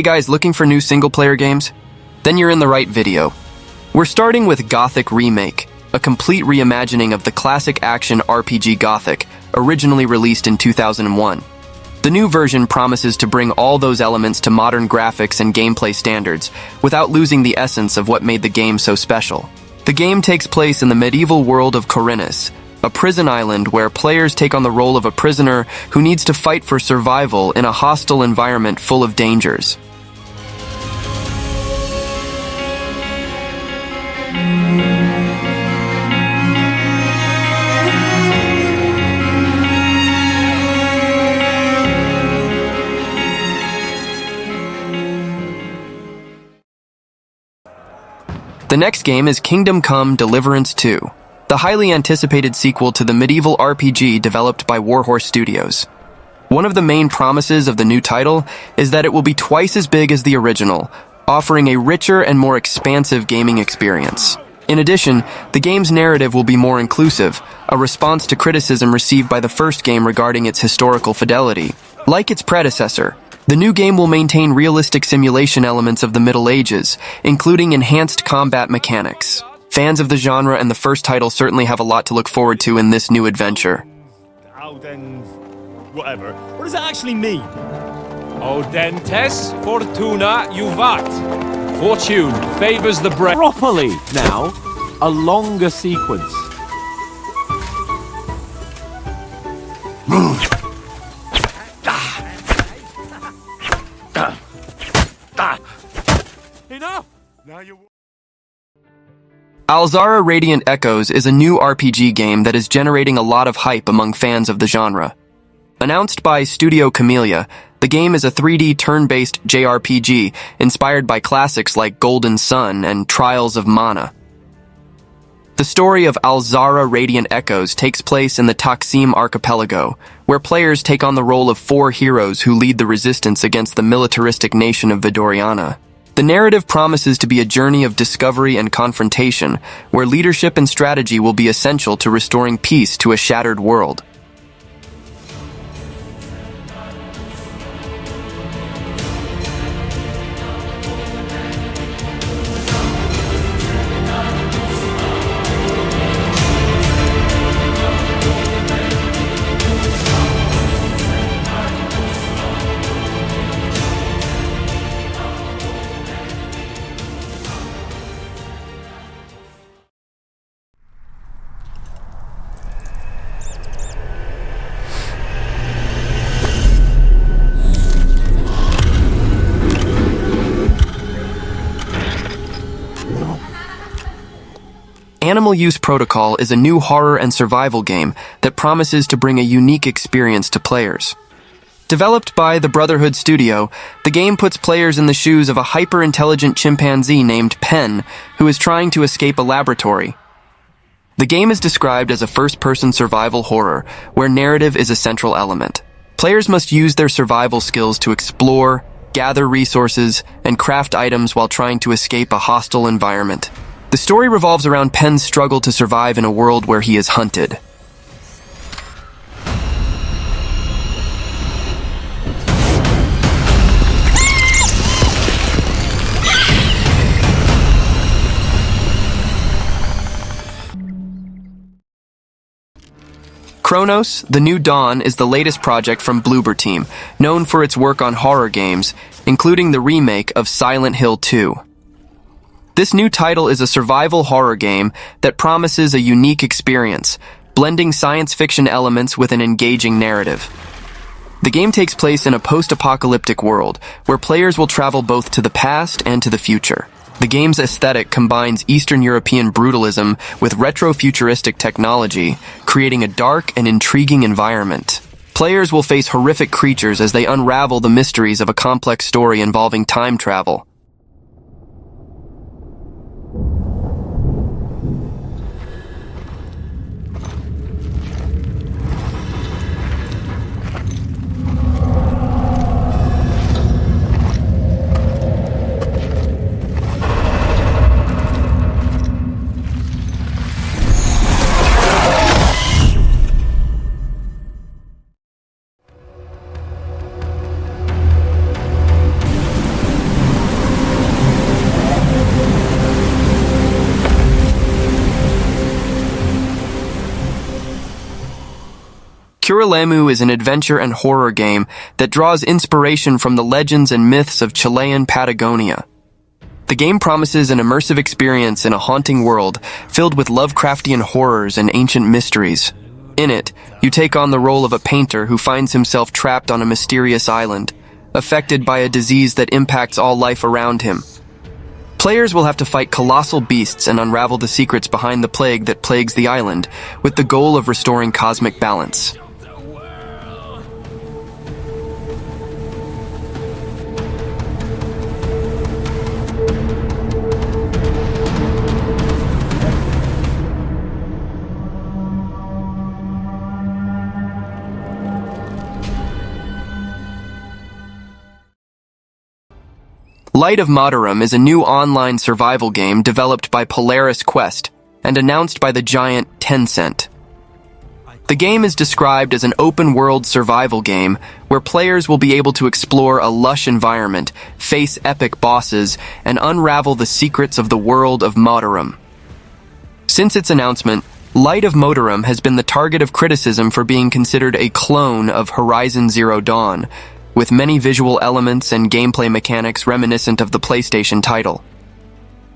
Hey guys, looking for new single-player games? Then you're in the right video. We're starting with Gothic Remake, a complete reimagining of the classic action RPG Gothic, originally released in 2001. The new version promises to bring all those elements to modern graphics and gameplay standards, without losing the essence of what made the game so special. The game takes place in the medieval world of Cronos, a prison island where players take on the role of a prisoner who needs to fight for survival in a hostile environment full of dangers. The next game is Kingdom Come: Deliverance 2, the highly anticipated sequel to the medieval RPG developed by Warhorse Studios. One of the main promises of the new title is that it will be twice as big as the original, offering a richer and more expansive gaming experience. In addition, the game's narrative will be more inclusive, a response to criticism received by the first game regarding its historical fidelity. Like its predecessor, the new game will maintain realistic simulation elements of the Middle Ages, including enhanced combat mechanics. Fans of the genre and the first title certainly have a lot to look forward to in this new adventure. Whatever. What does that actually mean? Audentes fortuna juvat. Fortune favors the brave. Properly now, a longer sequence. Enough! Now you... ALZARA Radiant Echoes is a new RPG game that is generating a lot of hype among fans of the genre. Announced by Studio Camellia, the game is a 3D turn-based JRPG inspired by classics like Golden Sun and Trials of Mana. The story of ALZARA Radiant Echoes takes place in the Taksim archipelago, where players take on the role of 4 heroes who lead the resistance against the militaristic nation of Vidoriana. The narrative promises to be a journey of discovery and confrontation, where leadership and strategy will be essential to restoring peace to a shattered world. Animal Use Protocol is a new horror and survival game that promises to bring a unique experience to players. Developed by the Brotherhood Studio, the game puts players in the shoes of a hyper-intelligent chimpanzee named Pen, who is trying to escape a laboratory. The game is described as a first-person survival horror, where narrative is a central element. Players must use their survival skills to explore, gather resources, and craft items while trying to escape a hostile environment. The story revolves around Pen's struggle to survive in a world where he is hunted. Cronos, The New Dawn is the latest project from Bloober Team, known for its work on horror games, including the remake of Silent Hill 2. This new title is a survival horror game that promises a unique experience, blending science fiction elements with an engaging narrative. The game takes place in a post-apocalyptic world, where players will travel both to the past and to the future. The game's aesthetic combines Eastern European brutalism with retro-futuristic technology, creating a dark and intriguing environment. Players will face horrific creatures as they unravel the mysteries of a complex story involving time travel. Curilemu is an adventure and horror game that draws inspiration from the legends and myths of Chilean Patagonia. The game promises an immersive experience in a haunting world filled with Lovecraftian horrors and ancient mysteries. In it, you take on the role of a painter who finds himself trapped on a mysterious island, affected by a disease that impacts all life around him. Players will have to fight colossal beasts and unravel the secrets behind the plague that plagues the island, with the goal of restoring cosmic balance. Light of Motiram is a new online survival game developed by Polaris Quest and announced by the giant Tencent. The game is described as an open-world survival game where players will be able to explore a lush environment, face epic bosses, and unravel the secrets of the world of Motiram. Since its announcement, Light of Motiram has been the target of criticism for being considered a clone of Horizon Zero Dawn, with many visual elements and gameplay mechanics reminiscent of the PlayStation title.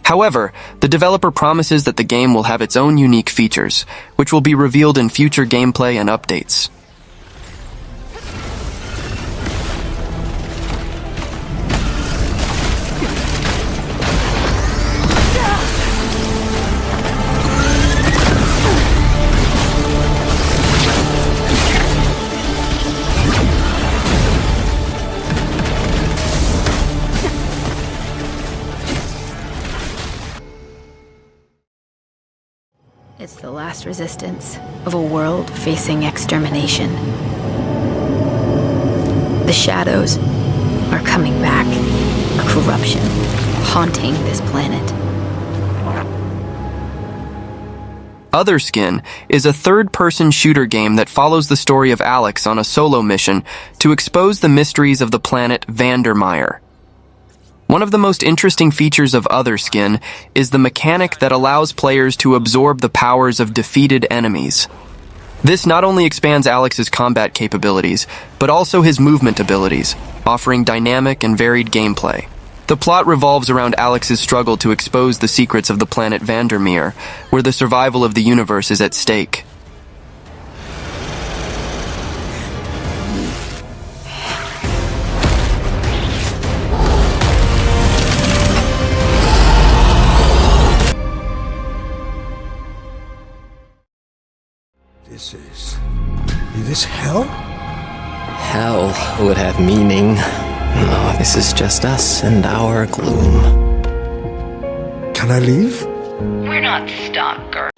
However, the developer promises that the game will have its own unique features, which will be revealed in future gameplay and updates. It's the last resistance of a world facing extermination. The shadows are coming back, a corruption haunting this planet. Otherskin is a third-person shooter game that follows the story of Alex on a solo mission to expose the mysteries of the planet Vandermeer. One of the most interesting features of Otherskin is the mechanic that allows players to absorb the powers of defeated enemies. This not only expands Alex's combat capabilities, but also his movement abilities, offering dynamic and varied gameplay. The plot revolves around Alex's struggle to expose the secrets of the planet Vandermeer, where the survival of the universe is at stake. Is this hell? Hell would have meaning. No, this is just us and our gloom. Can I leave? We're not stuck, girl.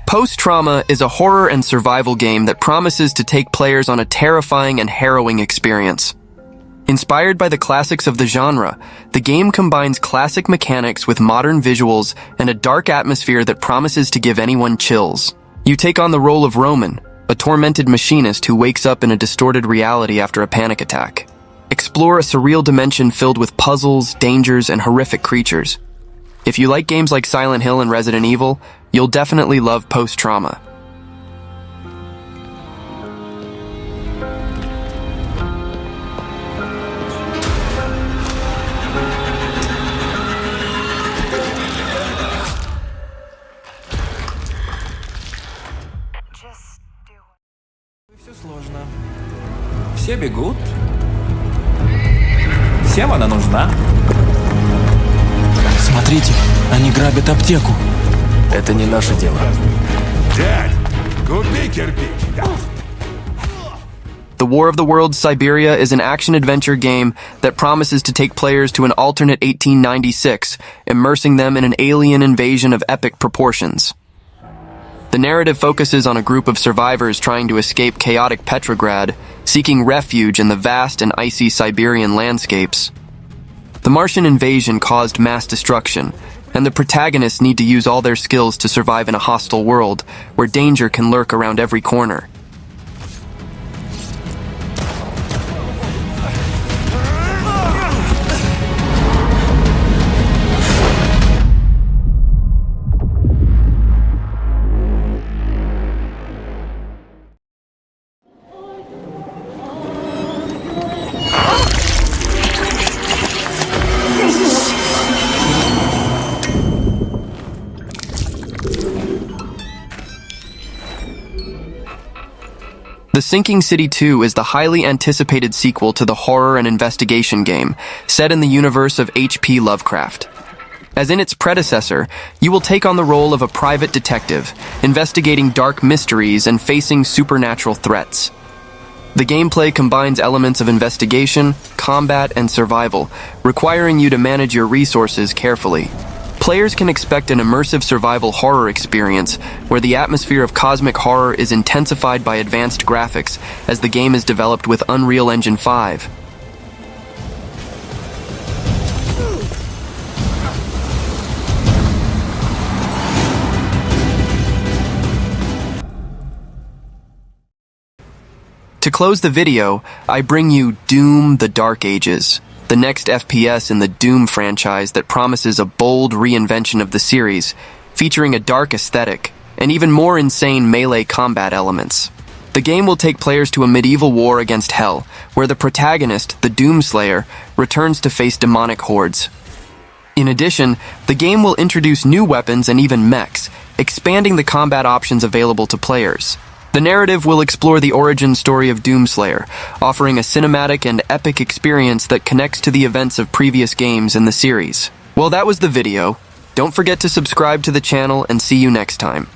Post-Trauma is a horror and survival game that promises to take players on a terrifying and harrowing experience. Inspired by the classics of the genre, the game combines classic mechanics with modern visuals and a dark atmosphere that promises to give anyone chills. You take on the role of Roman, a tormented machinist who wakes up in a distorted reality after a panic attack. Explore a surreal dimension filled with puzzles, dangers, and horrific creatures. If you like games like Silent Hill and Resident Evil, you'll definitely love Post-Trauma. Сложно. Все бегут. Всем она нужна. Смотрите, они грабят аптеку. Это не наше дело. Дядь, купи кирпич. The War of the Worlds Siberia is an action-adventure game that promises to take players to an alternate 1896, immersing them in an alien invasion of epic proportions. The narrative focuses on a group of survivors trying to escape chaotic Petrograd, seeking refuge in the vast and icy Siberian landscapes. The Martian invasion caused mass destruction, and the protagonists need to use all their skills to survive in a hostile world where danger can lurk around every corner. The Sinking City 2 is the highly anticipated sequel to the horror and investigation game, set in the universe of H.P. Lovecraft. As in its predecessor, you will take on the role of a private detective, investigating dark mysteries and facing supernatural threats. The gameplay combines elements of investigation, combat, and survival, requiring you to manage your resources carefully. Players can expect an immersive survival horror experience where the atmosphere of cosmic horror is intensified by advanced graphics as the game is developed with Unreal Engine 5. To close the video, I bring you Doom: The Dark Ages, the next FPS in the Doom franchise that promises a bold reinvention of the series, featuring a dark aesthetic and even more insane melee combat elements. The game will take players to a medieval war against Hell, where the protagonist, the Doomslayer, returns to face demonic hordes. In addition, the game will introduce new weapons and even mechs, expanding the combat options available to players. The narrative will explore the origin story of Doomslayer, offering a cinematic and epic experience that connects to the events of previous games in the series. Well, that was the video. Don't forget to subscribe to the channel and see you next time.